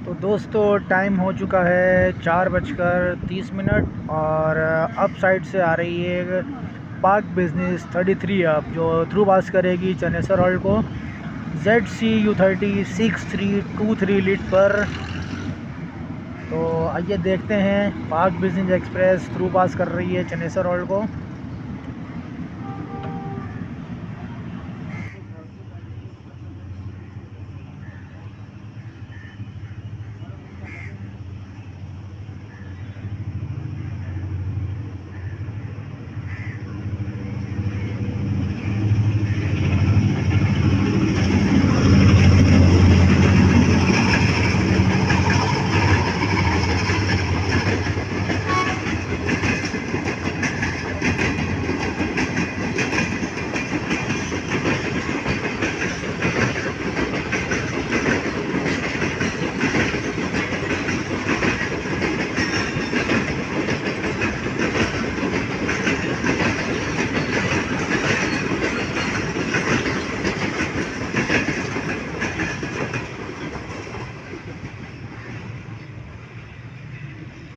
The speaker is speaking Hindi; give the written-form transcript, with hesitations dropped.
तो दोस्तों टाइम हो चुका है 4:30 और अप साइड से आ रही है पार्क बिजनेस 33 अप जो थ्रू पास करेगी चनेसर रोड को ZCU306323 लीड पर। तो आइए देखते हैं park business express through pass कर रही है चनेसर रोड को।